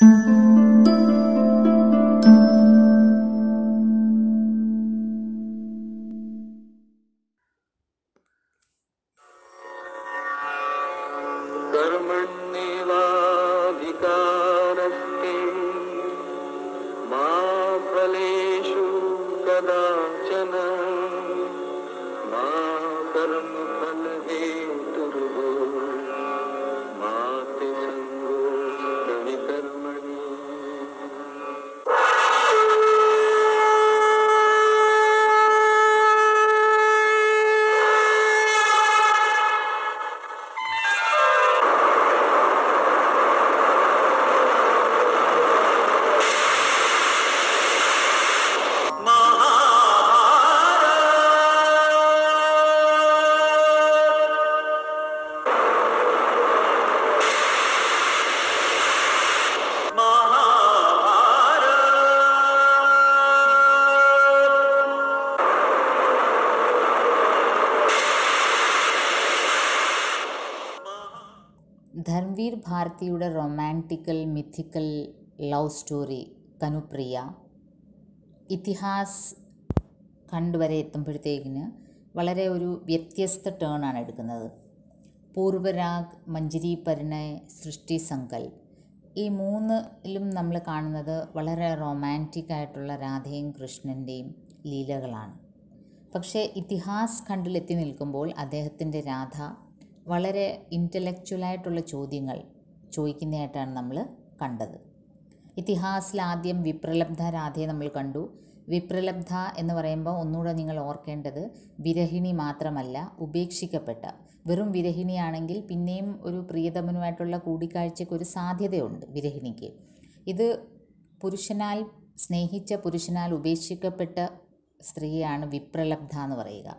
कर्मण्येवाधिकारस्ते मा फलेषु कदाचन मा कर्मफलहेतुर्भो मा ते सङ्गोऽस्त्वपि कर्मणि। ധർമ്മവീർ ഭാരതിയുടെ റൊമാൻറ്റിക്കൽ മിഥിക്കൽ ലവ് സ്റ്റോറി കനുപ്രിയ ഇതിഹാസ് ഖണ്ഡ് വരെ എത്തുമ്പോഴത്തേക്കിന് വളരെ ഒരു വ്യത്യസ്ത ടേണാണ് എടുക്കുന്നത്. പൂർവരാഗ്, മഞ്ജരി പരിണയ്, സൃഷ്ടി സങ്കൽപ്, ഈ മൂന്നിലും നമ്മൾ കാണുന്നത് വളരെ റൊമാൻറ്റിക് ആയിട്ടുള്ള രാധയും കൃഷ്ണൻ്റെയും ലീലകളാണ്. പക്ഷേ ഇതിഹാസ് ഖണ്ഡിൽ എത്തി നിൽക്കുമ്പോൾ അദ്ദേഹത്തിൻ്റെ രാധ വളരെ ഇൻ്റലക്ച്വലായിട്ടുള്ള ചോദ്യങ്ങൾ ചോദിക്കുന്നതായിട്ടാണ് നമ്മൾ കണ്ടത്. ഇതിഹാസിൽ ആദ്യം വിപ്രലബ്ധ രാധയെ നമ്മൾ കണ്ടു. വിപ്രലബ്ധ എന്ന് പറയുമ്പോൾ ഒന്നുകൂടെ നിങ്ങൾ ഓർക്കേണ്ടത് വിരഹിണി മാത്രമല്ല, ഉപേക്ഷിക്കപ്പെട്ട. വെറും വിരഹിണിയാണെങ്കിൽ പിന്നെയും ഒരു പ്രിയതമനുമായിട്ടുള്ള കൂടിക്കാഴ്ചയ്ക്കൊരു സാധ്യതയുണ്ട് വിരഹിണിക്ക്. ഇത് പുരുഷനാൽ സ്നേഹിച്ച പുരുഷനാൽ ഉപേക്ഷിക്കപ്പെട്ട സ്ത്രീയാണ് വിപ്രലബ്ധ എന്ന് പറയുക.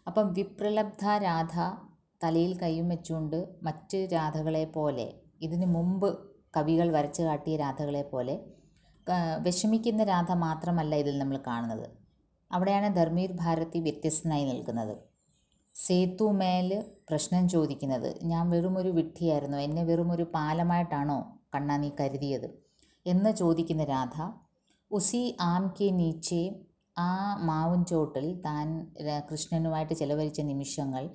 അപ്പം വിപ്രലബ്ധ രാധ തലയിൽ കൈയും വെച്ചുകൊണ്ട് മറ്റ് രാധകളെ പോലെ, ഇതിനു മുമ്പ് കവികൾ വരച്ചു കാട്ടിയ രാധകളെ പോലെ വിഷമിക്കുന്ന രാധ മാത്രമല്ല ഇതിൽ നമ്മൾ കാണുന്നത്. അവിടെയാണ് ധർമ്മവീർ ഭാരതി വ്യത്യസ്തനായി നിൽക്കുന്നത്. സേതുമേൽ പ്രശ്നം ചോദിക്കുന്നത്, ഞാൻ വെറുമൊരു വിഡ്ഢിയായിരുന്നു, എന്നെ വെറുമൊരു പാലമായിട്ടാണോ കണ്ണാ നീ കരുതിയത് എന്ന് ചോദിക്കുന്ന രാധ, ഉസി ആം കെ നീച്ചെ, ആ മാവിൻ ചോട്ടിൽ താൻ കൃഷ്ണനുമായിട്ട് ചെലവഴിച്ച നിമിഷങ്ങൾ,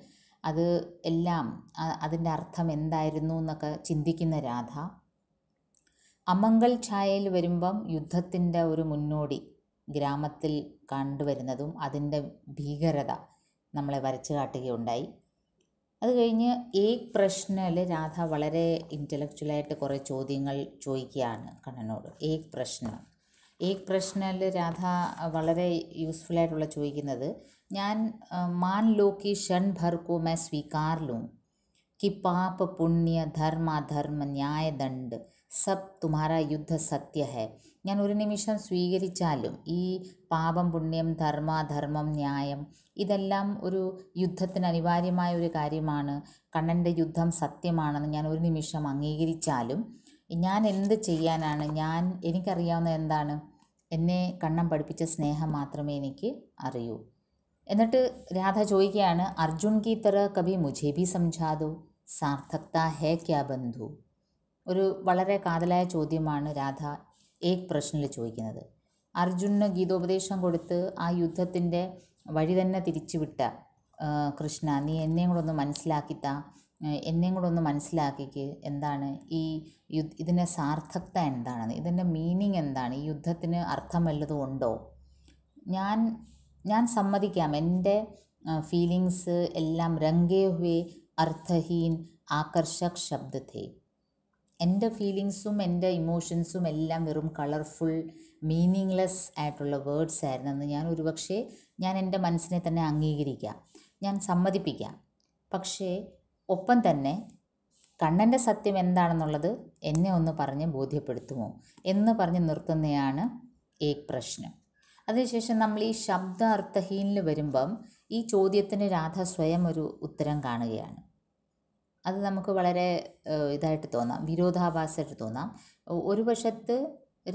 അത് എല്ലാം അതിൻ്റെ അർത്ഥം എന്തായിരുന്നു എന്നൊക്കെ ചിന്തിക്കുന്ന രാധ. അമംഗൽ ഛായയിൽ വരുമ്പം യുദ്ധത്തിൻ്റെ ഒരു മുന്നോടി ഗ്രാമത്തിൽ കണ്ടുവരുന്നതും അതിൻ്റെ ഭീകരത നമ്മളെ വരച്ചു കാട്ടുകയുണ്ടായി. അത് കഴിഞ്ഞ് ഏക് പ്രശ്നയിൽ രാധ വളരെ ഇൻ്റലക്ച്വലായിട്ട് കുറേ ചോദ്യങ്ങൾ ചോദിക്കുകയാണ് കണ്ണനോട്. ഏക് പ്രശ്നയിൽ രാധ വളരെ യൂസ്ഫുള്ളായിട്ടുള്ള ചോദിക്കുന്നത്, ഞാൻ मान लो कि क्षण भर को मैं स्वीकार लूँ कि पाप पुण्य धर्म अधर्म न्याय दंड सब तुम्हारा युद्ध सत्य है. ഞാൻ ഒരു നിമിഷം സ്വീകരിച്ചാലും ഈ പാപം പുണ്യം ധർമ്മ അധർമ്മം ന്യായം ഇതെല്ലാം ഒരു യുദ്ധത്തിന് അനിവാര്യമായ ഒരു കാര്യമാണ്, കണ്ണൻ്റെ യുദ്ധം സത്യമാണെന്ന് ഞാൻ ഒരു നിമിഷം അംഗീകരിച്ചാലും ഞാൻ എന്ത് ചെയ്യാനാണ്? എനിക്കറിയാവുന്നത് എന്താണ്? എന്നെ കണ്ണൻ പഠിപ്പിച്ച സ്നേഹം മാത്രമേ എനിക്ക് അറിയൂ. എന്നിട്ട് രാധ ചോദിക്കുകയാണ്, അർജുൻ കി തറ കഭി മുझे भी समझा दो, സാർത്ഥക്ത ഹേ ക്യാ ബന്ധു. ഒരു വളരെ കാതലായ ചോദ്യമാണ് രാധ ഏക് പ്രശ്നിൽ ചോദിക്കുന്നത്. അർജുനന് ഗീതോപദേശം കൊടുത്ത് ആ യുദ്ധത്തിൻ്റെ വഴി തന്നെ തിരിച്ചുവിട്ട കൃഷ്ണ, നീ എന്നെയും കൂടെ ഒന്ന് മനസ്സിലാക്കിക്ക് എന്താണ് ഇതിൻ്റെ സാർത്ഥക്ത എന്താണെന്ന്, ഇതിൻ്റെ മീനിങ് എന്താണ്, ഈ യുദ്ധത്തിന് അർത്ഥം വല്ലതും ഉണ്ടോ? ഞാൻ സമ്മതിക്കാം, എൻ്റെ ഫീലിങ്സ് എല്ലാം രംഗേ ഹുവേ അർത്ഥഹീൻ ആകർഷക് ശബ്ദ ഥേ. എൻ്റെ ഫീലിങ്സും എൻ്റെ ഇമോഷൻസും എല്ലാം വെറും കളർഫുൾ മീനിങ്ലെസ് ആയിട്ടുള്ള വേർഡ്സ് ആയിരുന്നെന്ന് ഞാൻ എൻ്റെ മനസ്സിനെ തന്നെ അംഗീകരിക്കാം, ഞാൻ സമ്മതിപ്പിക്കാം. പക്ഷേ ഒപ്പം തന്നെ കണ്ണൻ്റെ സത്യം എന്താണെന്നുള്ളത് എന്നെ ഒന്ന് പറഞ്ഞ് ബോധ്യപ്പെടുത്തുമോ എന്ന് പറഞ്ഞ് നിർത്തുന്നതാണ് ഏക് പ്രശ്നം. അതിനുശേഷം നമ്മൾ ഈ ശബ്ദ അർത്ഥഹീനിൽ വരുമ്പം ഈ ചോദ്യത്തിന് രാധ സ്വയം ഒരു ഉത്തരം കാണുകയാണ്. അത് നമുക്ക് വളരെ ഇതായിട്ട് തോന്നാം, വിരോധാഭാസമായിട്ട് തോന്നാം. ഒരു വശത്ത്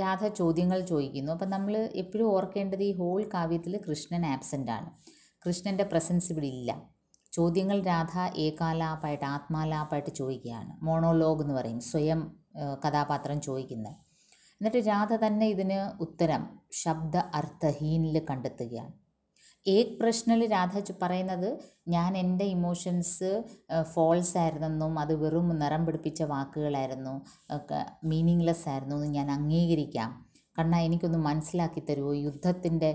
രാധ ചോദ്യങ്ങൾ ചോദിക്കുന്നു. അപ്പം നമ്മൾ എപ്പോഴും ഓർക്കേണ്ടത് ഈ ഹോൾ കാവ്യത്തിൽ കൃഷ്ണൻ ആബ്സെൻ്റ് ആണ്, കൃഷ്ണൻ്റെ പ്രസൻസ് ഇവിടെ ഇല്ല. ചോദ്യങ്ങൾ രാധ ഏകാലാപായിട്ട് ആത്മാലാപായിട്ട് ചോദിക്കുകയാണ്. മോണോലോഗ് എന്ന് പറയും, സ്വയം കഥാപാത്രം ചോദിക്കുന്നത്. എന്നിട്ട് രാധ തന്നെ ഇതിന് ഉത്തരം ശബ്ദ അർത്ഥഹീനിൽ കണ്ടെത്തുകയാണ്. ഏക് പ്രശ്നത്തിൽ രാധ പറയുന്നത് ഞാൻ എൻ്റെ ഇമോഷൻസ് ഫോൾസ് ആയിരുന്നെന്നും അത് വെറും നിറം പിടിപ്പിച്ച വാക്കുകളായിരുന്നു, മീനിങ്ലെസ് ആയിരുന്നു എന്ന് ഞാൻ അംഗീകരിക്കാം. കാരണം എനിക്കൊന്ന് മനസ്സിലാക്കി തരുമോ യുദ്ധത്തിൻ്റെ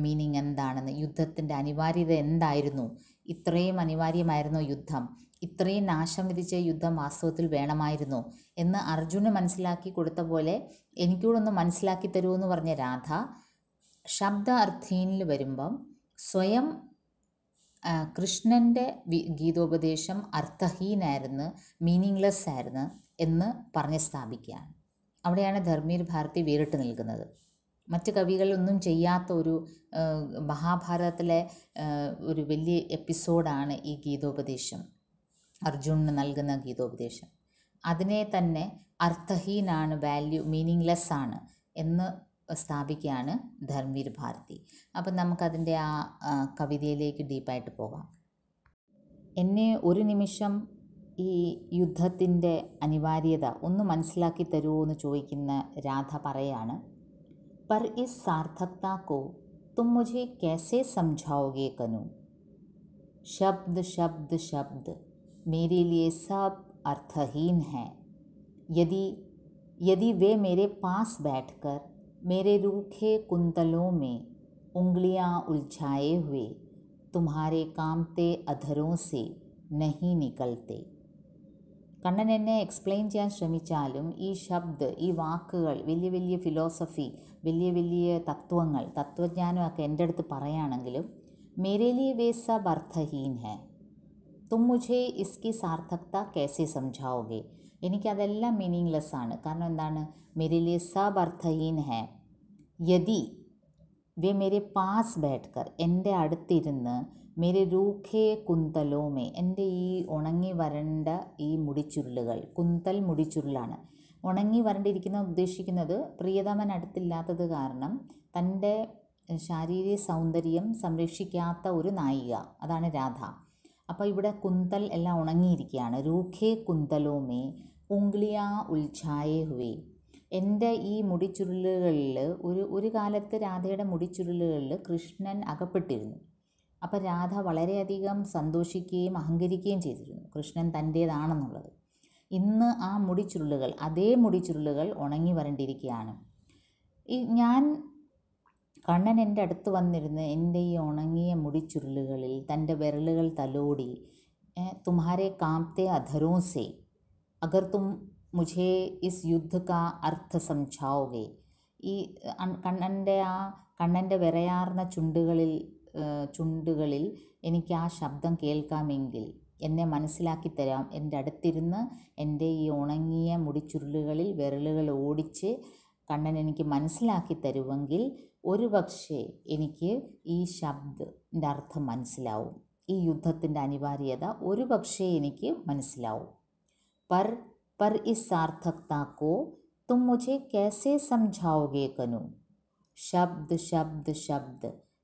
മീനിങ് എന്താണെന്ന്, യുദ്ധത്തിൻ്റെ അനിവാര്യത എന്തായിരുന്നു, ഇത്രയും അനിവാര്യമായിരുന്നോ യുദ്ധം, ഇത്രയും നാശം വിധിച്ച യുദ്ധം വാസ്തവത്തിൽ വേണമായിരുന്നു എന്ന് അർജുന് മനസ്സിലാക്കി കൊടുത്ത പോലെ എനിക്കൂടെ ഒന്ന് മനസ്സിലാക്കി തരുമോ എന്ന് പറഞ്ഞ രാധ ശബ്ദ അർത്ഥീനിൽ വരുമ്പം സ്വയം കൃഷ്ണൻ്റെ ഗീതോപദേശം അർത്ഥഹീനായിരുന്നു, മീനിങ്ലെസ് ആയിരുന്നു എന്ന് പറഞ്ഞ് സ്ഥാപിക്കുകയാണ്. അവിടെയാണ് ധർമ്മീർ ഭാരതി വേറിട്ട് നിൽക്കുന്നത്. മറ്റ് കവികളൊന്നും ചെയ്യാത്ത ഒരു മഹാഭാരതത്തിലെ ഒരു വലിയ എപ്പിസോഡാണ് ഈ ഗീതോപദേശം, അർജുനന് നൽകുന്ന ഗീതോപദേശം. അതിനെ തന്നെ അർത്ഥഹീനാണ്, വാല്യൂ മീനിങ്ലെസ് ആണ് എന്ന് സ്ഥാപിക്കുകയാണ് ധർമ്മീർ ഭാരതി. അപ്പം നമുക്കതിൻ്റെ ആ കവിതയിലേക്ക് ഡീപ്പായിട്ട് പോകാം. എന്നെ ഒരു നിമിഷം ഈ യുദ്ധത്തിൻ്റെ അനിവാര്യത ഒന്ന് മനസ്സിലാക്കി തരുമോ എന്ന് ചോദിക്കുന്ന രാധ പറയാണ്, पर इस सार्थकता को तुम मुझे कैसे समझाओगे कनु, शब्द शब्द शब्द मेरे लिए सब अर्थहीन हैं, यदि वे मेरे पास बैठकर मेरे रूखे कुंतलों में उंगलियां उलझाए हुए तुम्हारे कामते अधरों से नहीं निकलते. കണ്ണൻ എന്നെ എക്സ്പ്ലെയിൻ ചെയ്യാൻ ശ്രമിച്ചാലും ഈ ഈ വാക്കുകൾ, വലിയ വലിയ ഫിലോസഫി, വലിയ വലിയ തത്വങ്ങൾ, തത്വജ്ഞാനമൊക്കെ എൻ്റെ അടുത്ത് പറയുകയാണെങ്കിലും മേരെ ലിയെ വേ സബ് അർത്ഥഹീൻ ഹെ, തും മുझे इसकी सार्थकता कैसे समझाओगे, എനിക്കതെല്ലാം മീനിങ്ലെസ് ആണ്. കാരണം എന്താണ്, മേരെ ലിയെ സബ് അർത്ഥഹീൻ ഹെ, യദി വേ മേരെ പാസ് ബൈഠ്കർ, എൻ്റെ അടുത്തിരുന്ന് മേരെ രൂഖേ കുന്തലോമേ, എൻ്റെ ഈ ഉണങ്ങി വരണ്ട ഈ മുടിച്ചുരുളുകൾ, കുന്തൽ മുടിച്ചുരുളാണ്, ഉണങ്ങി വരണ്ടിരിക്കുന്ന ഉദ്ദേശിക്കുന്നത് പ്രിയതമൻ അടുത്തില്ലാത്തത് കാരണം തൻ്റെ ശാരീരിക സൗന്ദര്യം സംരക്ഷിക്കാത്ത ഒരു നായിക, അതാണ് രാധ. അപ്പോൾ ഇവിടെ കുന്തൽ എല്ലാം ഉണങ്ങിയിരിക്കുകയാണ്. രൂഖേ കുന്തലോമേ ഉംഗ്ലിയാ ഉൽഛായേ ഹുവേ, എൻ്റെ ഈ മുടിച്ചുരുളുകളിൽ ഒരു കാലത്ത് രാധയുടെ മുടിച്ചുരുളുകളിൽ കൃഷ്ണൻ അകപ്പെട്ടിരുന്നു. അപ്പോൾ രാധ വളരെയധികം സന്തോഷിക്കുകയും അഹങ്കരിക്കുകയും ചെയ്തിരുന്നു കൃഷ്ണൻ തൻ്റേതാണെന്നുള്ളത്. ഇന്ന് ആ മുടിച്ചുരുളുകൾ, അതേ മുടിച്ചുരുളുകൾ ഉണങ്ങി വരണ്ടിരിക്കുകയാണ്. കണ്ണൻ എൻ്റെ അടുത്ത് വന്നിരുന്ന് എൻ്റെ ഈ ഉണങ്ങിയ മുടിച്ചുരുളുകളിൽ തൻ്റെ വിരലുകൾ തലോടി, തുമ്ഹാരെ കാംത്തെ അധരോ സേ അഗർ തും മുझे ഇസ് യുദ്ധ കാ അർത്ഥ സംഝാओगे, ഈ കണ്ണൻ്റെ വിറയാർന്ന ചുണ്ടുകളിൽ എനിക്ക് ആ ശബ്ദം കേൾക്കാമെങ്കിൽ എന്നെ മനസ്സിലാക്കി തരാം, എൻ്റെ അടുത്തിരുന്ന് എൻ്റെ ഈ ഉണങ്ങിയ മുടിച്ചുരുളുകളിൽ വിരലുകൾ ഓടിച്ച് കണ്ണൻ എനിക്ക് മനസ്സിലാക്കി തരുമെങ്കിൽ ഒരു പക്ഷേ എനിക്ക് ഈ ശബ്ദത്തിൻ്റെ അർത്ഥം മനസ്സിലാവും, ഈ യുദ്ധത്തിൻ്റെ അനിവാര്യത ഒരു പക്ഷേ എനിക്ക് മനസ്സിലാവും. पर इस सार्थकता को तुम मुझे कैसे समझाओगे कनु, शब्द शब्द शब्द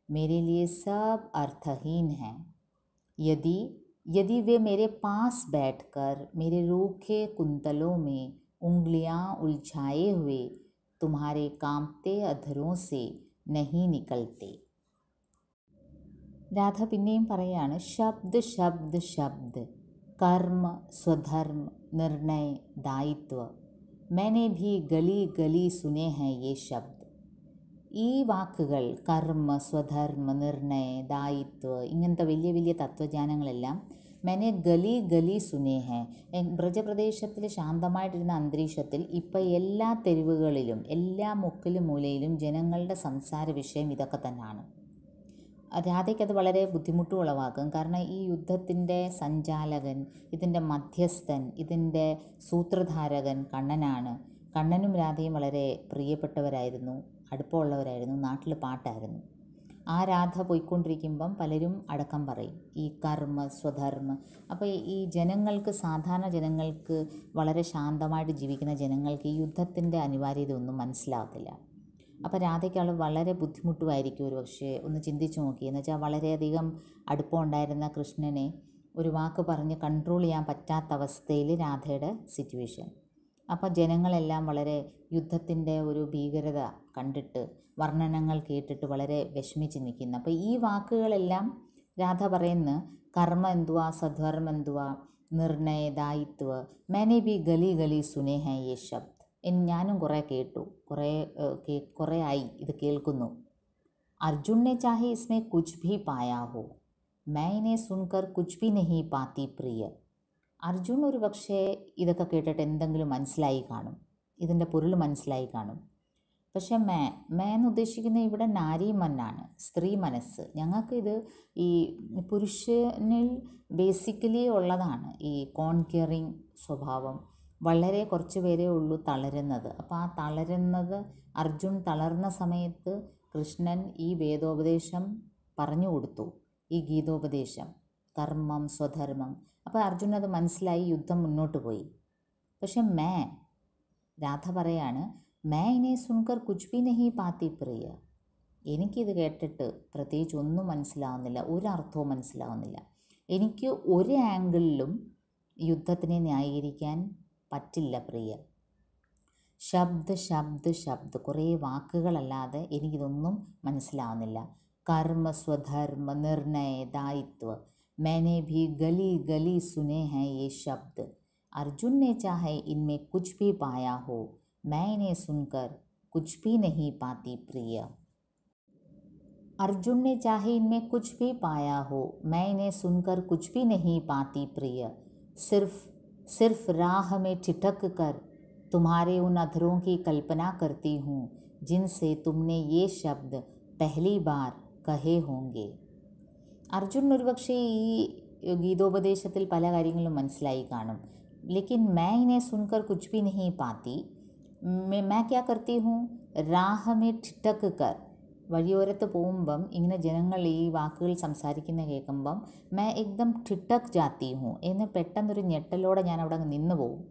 मेरे लिए सब अर्थहीन हैं, यदि वे मेरे पास बैठकर मेरे रूखे कुंतलों में उंगलियां उलझाए हुए तुम्हारे कांपते अधरों से नहीं निकलते. രാധ പിന്നെയും പറയാണ്, ശബ്ദ് ശബ്ദ് ശബ്ദ് कर्म स्वधर्म निर्णय दायित्व मैंने भी गली गली सुने हैं ये शब्द. ഈ വാക്കുകൾ കർമ്മ, സ്വധർമ്മ, നിർണയ, ദായിത്വ, ഇങ്ങനത്തെ വലിയ വലിയ തത്വജ്ഞാനങ്ങളെല്ലാം മെനെ ഗലി ഗലി സുനേ ഹേ, ബ്രജപ്രദേശത്തിൽ ശാന്തമായിട്ടിരുന്ന അന്തരീക്ഷത്തിൽ ഇപ്പം എല്ലാ തെരുവുകളിലും എല്ലാ മുക്കിലും മൂലയിലും ജനങ്ങളുടെ സംസാര വിഷയം ഇതൊക്കെ തന്നെയാണ്. രാധയ്ക്കത് വളരെ ബുദ്ധിമുട്ട് ഉളവാക്കും. കാരണം ഈ യുദ്ധത്തിൻ്റെ സഞ്ചാലകൻ, ഇതിൻ്റെ മധ്യസ്ഥൻ, ഇതിൻ്റെ സൂത്രധാരകൻ കണ്ണനാണ്. കണ്ണനും രാധയും വളരെ പ്രിയപ്പെട്ടവരായിരുന്നു, അടുപ്പമുള്ളവരായിരുന്നു, നാട്ടിൽ പാട്ടായിരുന്നു. ആ രാധ പോയിക്കൊണ്ടിരിക്കുമ്പം പലരും അടക്കം പറയും ഈ കർമ്മ സ്വധർമ്മ. അപ്പോൾ ഈ ജനങ്ങൾക്ക്, സാധാരണ ജനങ്ങൾക്ക്, വളരെ ശാന്തമായിട്ട് ജീവിക്കുന്ന ജനങ്ങൾക്ക് ഈ യുദ്ധത്തിൻ്റെ അനിവാര്യത ഒന്നും മനസ്സിലാകത്തില്ല. അപ്പോൾ രാധയ്ക്ക് വളരെ ബുദ്ധിമുട്ടുമായിരിക്കും ഒരു പക്ഷേ. ഒന്ന് ചിന്തിച്ച് നോക്കി, എന്ന് വെച്ചാൽ വളരെയധികം അടുപ്പമുണ്ടായിരുന്ന കൃഷ്ണനെ ഒരു വാക്ക് പറഞ്ഞ് കൺട്രോൾ ചെയ്യാൻ പറ്റാത്ത അവസ്ഥയിൽ രാധയുടെ സിറ്റുവേഷൻ. അപ്പോൾ ജനങ്ങളെല്ലാം വളരെ യുദ്ധത്തിൻ്റെ ഒരു ഭീകരത കണ്ടിട്ട് വർണ്ണനങ്ങൾ കേട്ടിട്ട് വളരെ വിഷമിച്ച് നിൽക്കുന്നു. അപ്പോൾ ഈ വാക്കുകളെല്ലാം രാധ പറയുന്ന കർമ്മ എന്തുവാ, സദ്ധർമ്മ എന്തുവാ, നിർണയ, ദായിത്വ, मैंने भी गली गली सुने हैं ये शब्द. ഞാനും കുറേ കേട്ടു, കുറേ ആയി ഇത് കേൾക്കുന്നു. अर्जुन ने चाहे इसमें कुछ भी पाया हो, मैं इन्हें सुनकर कुछ भी नहीं पाती प्रिय. അർജുൻ ഒരു പക്ഷേ ഇതൊക്കെ കേട്ടിട്ട് എന്തെങ്കിലും മനസ്സിലായി കാണും, ഇതിൻ്റെ പൊരുൾ മനസ്സിലായി കാണും. പക്ഷെ മേ എന്ന് ഉദ്ദേശിക്കുന്നത് ഇവിടെ നാരി മന്നാണ്, സ്ത്രീ മനസ്സ്. ഞങ്ങൾക്ക് ഇത് ഈ പുരുഷനിൽ ബേസിക്കലി ഉള്ളതാണ് ഈ കോൺക്യറിങ് സ്വഭാവം. വളരെ കുറച്ച് പേരേ ഉള്ളൂ തളരുന്നത്. അപ്പോൾ ആ തളരുന്നത്, അർജുൻ തളർന്ന സമയത്ത് കൃഷ്ണൻ ഈ വേദോപദേശം പറഞ്ഞു കൊടുത്തു, ഈ ഗീതോപദേശം, കർമ്മം സ്വധർമ്മം. അപ്പോൾ അർജുൻ അത് മനസ്സിലായി, യുദ്ധം മുന്നോട്ട് പോയി. പക്ഷെ രാധ പറയാണ്, मैं इन्हें सुनकर कुछ भी नहीं पाती प्रिय. എനിക്കിത് കേട്ടിട്ട് പ്രത്യേകിച്ച് ഒന്നും മനസ്സിലാവുന്നില്ല, ഒരർത്ഥവും മനസ്സിലാവുന്നില്ല. എനിക്ക് ഒരു ആംഗിളിലും യുദ്ധത്തിനെ ന്യായീകരിക്കാൻ പറ്റില്ല പ്രിയ. ശബ്ദ ശബ്ദ ശബ്ദ, കുറേ വാക്കുകളല്ലാതെ എനിക്കിതൊന്നും മനസ്സിലാവുന്നില്ല. കർമ്മ സ്വധർമ്മ നിർണയ दायित्व, मैंने भी गली गली सुने हैं ये शब्द. अर्जुन ने चाहे इनमें कुछ भी पाया हो, मैं इन्हें सुनकर कुछ भी नहीं पाती प्रिय. अर्जुन ने चाहे इनमें कुछ भी पाया हो, मैं इन्हें सुनकर कुछ भी नहीं पाती प्रिय. सिर्फ राह में ठिठक कर तुम्हारे उन अधरों की कल्पना करती हूँ, जिनसे तुमने ये शब्द पहली बार कहे होंगे. അർജുൻ ഒരുപക്ഷെ ഈ ഗീതോപദേശത്തിൽ പല കാര്യങ്ങളും മനസ്സിലായി കാണും. ലേക്കിൻ मैं इन्हें सुनकर कुछ भी नहीं पाती. मैं क्या करती हूँ, राह में ठिठक कर, വഴിയോരത്ത് പോകുമ്പം ഇങ്ങനെ ജനങ്ങൾ ഈ വാക്കുകൾ സംസാരിക്കുന്ന കേൾക്കുമ്പം मैं एकदम ठिठक जाती हूँ എന്ന് പെട്ടെന്നൊരു ഞെട്ടലോടെ ഞാൻ അവിടെ നിന്ന് പോകും.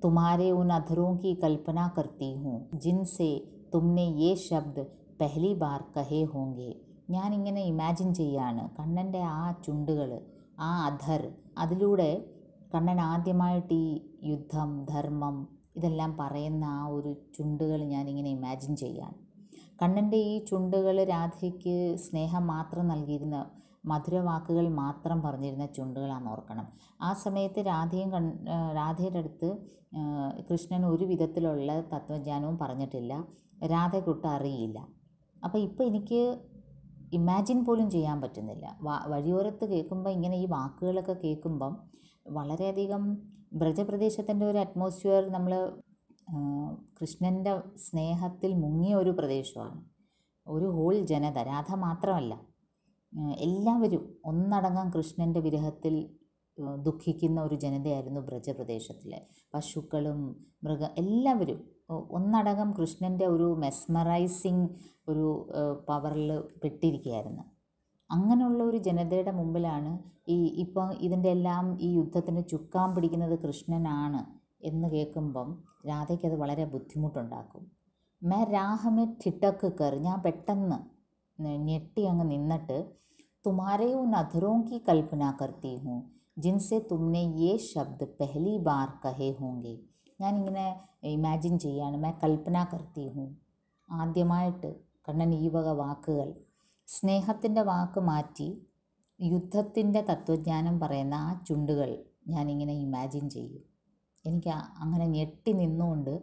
तुम्हारे उन अधरों की कल्पना करती हूँ, जिनसे तुमने ये शब्द पहली बार कहे होंगे. ഞാനിങ്ങനെ ഇമാജിൻ ചെയ്യാണ് കണ്ണൻ്റെ ആ ചുണ്ടുകൾ, ആ അധർ, അതിലൂടെ കണ്ണൻ ആദ്യമായിട്ട് ഈ യുദ്ധം ധർമ്മം ഇതെല്ലാം പറയുന്ന ആ ഒരു ചുണ്ടുകൾ ഞാനിങ്ങനെ ഇമാജിൻ ചെയ്യാണ്. കണ്ണൻ്റെ ഈ ചുണ്ടുകൾ രാധയ്ക്ക് സ്നേഹം മാത്രം നൽകിയിരുന്ന, മധുരവാക്കുകൾ മാത്രം പറഞ്ഞിരുന്ന ചുണ്ടുകളാണെന്ന് ഓർക്കണം. ആ സമയത്ത് രാധയുടെ അടുത്ത് കൃഷ്ണൻ ഒരു വിധത്തിലുള്ള തത്വജ്ഞാനവും പറഞ്ഞിട്ടില്ല, രാധയ്ക്കൊട്ടും അറിയില്ല. അപ്പോൾ ഇപ്പോൾ എനിക്ക് ഇമാജിൻ പോലും ചെയ്യാൻ പറ്റുന്നില്ല. വഴിയോരത്ത് കേൾക്കുമ്പോൾ ഇങ്ങനെ ഈ വാക്കുകളൊക്കെ കേൾക്കുമ്പം വളരെയധികം ബ്രജപ്രദേശത്തിൻ്റെ ഒരു അറ്റ്മോസ്ഫിയർ, നമ്മൾ കൃഷ്ണൻ്റെ സ്നേഹത്തിൽ മുങ്ങിയ ഒരു പ്രദേശമാണ്. ഒരു ഹോൾ ജനത, രാധ മാത്രമല്ല, എല്ലാവരും ഒന്നടങ്കം കൃഷ്ണൻ്റെ വിരഹത്തിൽ ദുഃഖിക്കുന്ന ഒരു ജനതയായിരുന്നു ബ്രജപ്രദേശത്തിലെ. പശുക്കളും എല്ലാവരും ഒന്നടങ്കം കൃഷ്ണൻ്റെ ഒരു മെസ്മറൈസിങ് ഒരു പവറിൽ പെട്ടിരിക്കുകയായിരുന്നു. അങ്ങനെയുള്ള ഒരു ജനതയുടെ മുമ്പിലാണ് ഇപ്പം ഇതിൻ്റെ എല്ലാം ഈ യുദ്ധത്തിന് ചുക്കാൻ പിടിക്കുന്നത് കൃഷ്ണനാണ് എന്ന് കേൾക്കുമ്പം രാധയ്ക്കത് വളരെ ബുദ്ധിമുട്ടുണ്ടാക്കും. മേ രാഹമേ ഠിട്ടക്ക് കർ, ഞാൻ പെട്ടെന്ന് ഞെട്ടി അങ്ങ് നിന്നിട്ട് തുമാരെ ഉൻ അധരോं की कल्पना करती हूँ, जिनसे तुमने ये शब्द पहली बार कहे होंगे. ഞാനിങ്ങനെ ഇമാജിൻ ചെയ്യാണ്, മേ കൽപ്പന കർത്തി ഹൂँ, ആദ്യമായിട്ട് കണ്ണൻ ഈ വക വാക്കുകൾ, സ്നേഹത്തിൻ്റെ വാക്ക് മാറ്റി യുദ്ധത്തിൻ്റെ തത്വജ്ഞാനം പറയുന്ന ആ ചുണ്ടുകൾ ഞാനിങ്ങനെ ഇമാജിൻ ചെയ്യും. എനിക്ക് അങ്ങനെ ഞെട്ടി നിന്നുകൊണ്ട്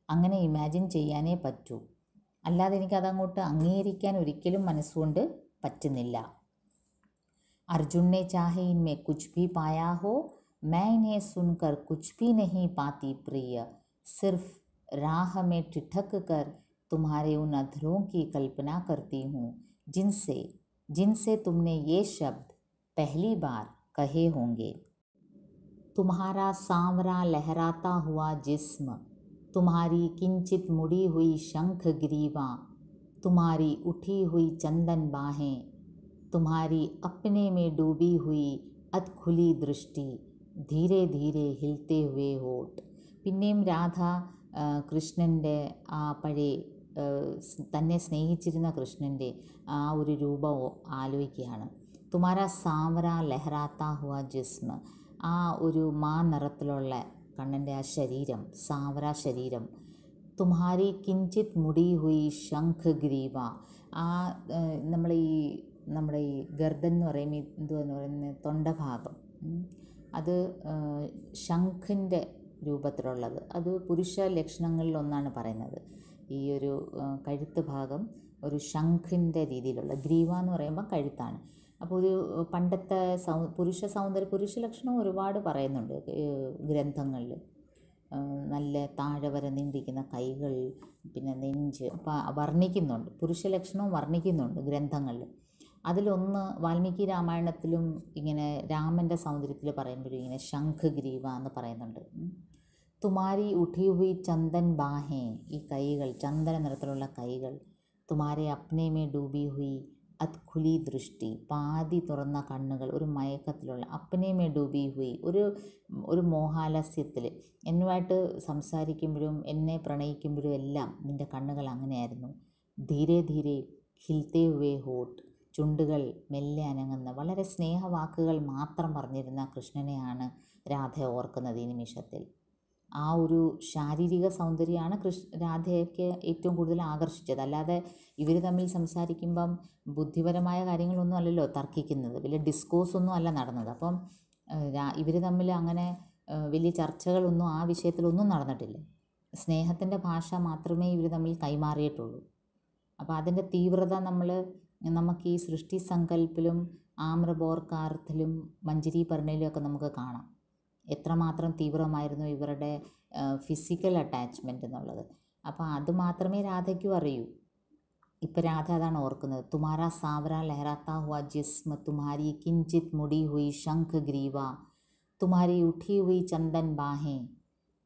അങ്ങനെ ഇമാജിൻ ചെയ്യാനേ പറ്റൂ, അല്ലാതെ എനിക്കതങ്ങോട്ട് അംഗീകരിക്കാൻ ഒരിക്കലും മനസ്സുകൊണ്ട് പറ്റുന്നില്ല. अर्जुन ने चाहे इनमें कुछ भी पाया हो, मैं इन्हें सुनकर कुछ भी नहीं पाती प्रिय. सिर्फ राह में ठिठक कर तुम्हारे उन अधरों की कल्पना करती हूँ, जिनसे तुमने ये शब्द पहली बार कहे होंगे. तुम्हारा सांवरा लहराता हुआ जिस्म, तुम्हारी किंचित मुड़ी हुई शंख ग्रीवा, तुम्हारी उठी हुई चंदन बाहें, तुम्हारी अपने में डूबी हुई अधखुली दृष्टि, धीरे धीरे हिलते हुए होठ. പിന്നെയും രാധ കൃഷ്ണൻ്റെ ആ പഴയ തന്നെ സ്നേഹിച്ചിരുന്ന കൃഷ്ണൻ്റെ ആ ഒരു രൂപം ആലോചിക്കുകയാണ്. തുമാര സാവര ലഹറാത്ത ഹുവ ജിസ്മ, ആ ഒരു നിറത്തിലുള്ള കണ്ണൻ്റെ ആ ശരീരം, സാവര ശരീരം. തുമ്ഹാരി കിഞ്ചിത് മുടി ഹുയി ശംഖ് ഗ്രീവ. ആ നമ്മുടെ ഈ ഗർദൻ എന്ന് പറയുമ്പോൾ എന്തുവെന്ന് പറയുന്നത് തൊണ്ടഭാഗം, അത് ശംഖിൻ്റെ രൂപത്തിലുള്ളത്. അത് പുരുഷ ലക്ഷണങ്ങളിലൊന്നാണ് പറയുന്നത്. ഈ ഒരു കഴുത്ത് ഭാഗം ഒരു ശംഖിൻ്റെ രീതിയിലുള്ള, ഗ്രീവ എന്ന് പറയുമ്പോൾ കഴുത്താണ്. അപ്പോൾ ഒരു പണ്ടത്തെ പുരുഷ ലക്ഷണം ഒരുപാട് പറയുന്നുണ്ട് ഗ്രന്ഥങ്ങളിൽ. നല്ല താഴെ വരെ നീണ്ടിരിക്കുന്ന കൈകൾ, പിന്നെ നെഞ്ച് വർണ്ണിക്കുന്നുണ്ട്, പുരുഷ ലക്ഷണവും വർണ്ണിക്കുന്നുണ്ട് ഗ്രന്ഥങ്ങളിൽ. അതിലൊന്ന് വാൽമീകി രാമായണത്തിലും ഇങ്ങനെ രാമൻ്റെ സൗന്ദര്യത്തിൽ പറയുമ്പോഴും ഇങ്ങനെ ശംഖ് ഗ്രീവ എന്ന് പറയുന്നുണ്ട്. തുമാരി ഉഠി ഹുയി ചന്ദൻ ബാഹേ, ഈ കൈകൾ ചന്ദന നിറത്തിലുള്ള കൈകൾ. തുമാരെ അപ്നെ മേ ഡൂബി ഹുയി അത്ഖുലി ദൃഷ്ടി, പാതി തുറന്ന കണ്ണുകൾ, ഒരു മയക്കത്തിലുള്ള. അപ്നെ മേ ഡൂബി ഹുയി, ഒരു മോഹാലസ്യത്തിൽ. എന്നുമായിട്ട് സംസാരിക്കുമ്പോഴും എന്നെ പ്രണയിക്കുമ്പോഴും എല്ലാം നിൻ്റെ കണ്ണുകൾ അങ്ങനെയായിരുന്നു. ധീരെ ധീരെ ഹിൽത്തേ ഹുവേ ഹോട്ട്, ചുണ്ടുകൾ മെല്ലെ അനങ്ങുന്ന. വളരെ സ്നേഹവാക്കുകൾ മാത്രം പറഞ്ഞിരുന്ന കൃഷ്ണനെയാണ് രാധ ഓർക്കുന്നത് ഈ നിമിഷത്തിൽ. ആ ഒരു ശാരീരിക സൗന്ദര്യമാണ് രാധയ്ക്ക് ഏറ്റവും കൂടുതൽ ആകർഷിച്ചത്. അല്ലാതെ ഇവർ തമ്മിൽ സംസാരിക്കുമ്പം ബുദ്ധിപരമായ കാര്യങ്ങളൊന്നും അല്ലല്ലോ തർക്കിക്കുന്നത്, വലിയ ഡിസ്കോഴ്സൊന്നും അല്ല നടന്നത്. അപ്പം ഇവർ തമ്മിൽ അങ്ങനെ വലിയ ചർച്ചകളൊന്നും ആ വിഷയത്തിലൊന്നും നടന്നിട്ടില്ല. സ്നേഹത്തിൻ്റെ ഭാഷ മാത്രമേ ഇവർ തമ്മിൽ കൈമാറിയിട്ടുള്ളൂ. അപ്പോൾ അതിൻ്റെ തീവ്രത നമുക്ക് ഈ സൃഷ്ടി സങ്കല്പിലും ആമ്രബോർക്കാർത്തിലും മഞ്ജരി പർണയിലും ഒക്കെ നമുക്ക് കാണാം. എത്രമാത്രം തീവ്രമായിരുന്നു ഇവരുടെ ഫിസിക്കൽ അറ്റാച്ച്മെൻ്റ് എന്നുള്ളത്. അപ്പോൾ അത് മാത്രമേ രാധയ്ക്കും അറിയൂ. ഇപ്പം രാധ അതാണ് ഓർക്കുന്നത്. തുമാരാ സാവര ലഹരാത്ത ഹുआ जिस्म, तुम्हारी किंचित मुड़ी हुई शंख ग्रीवा, तुम्हारी उठी हुई चंदन बाहें,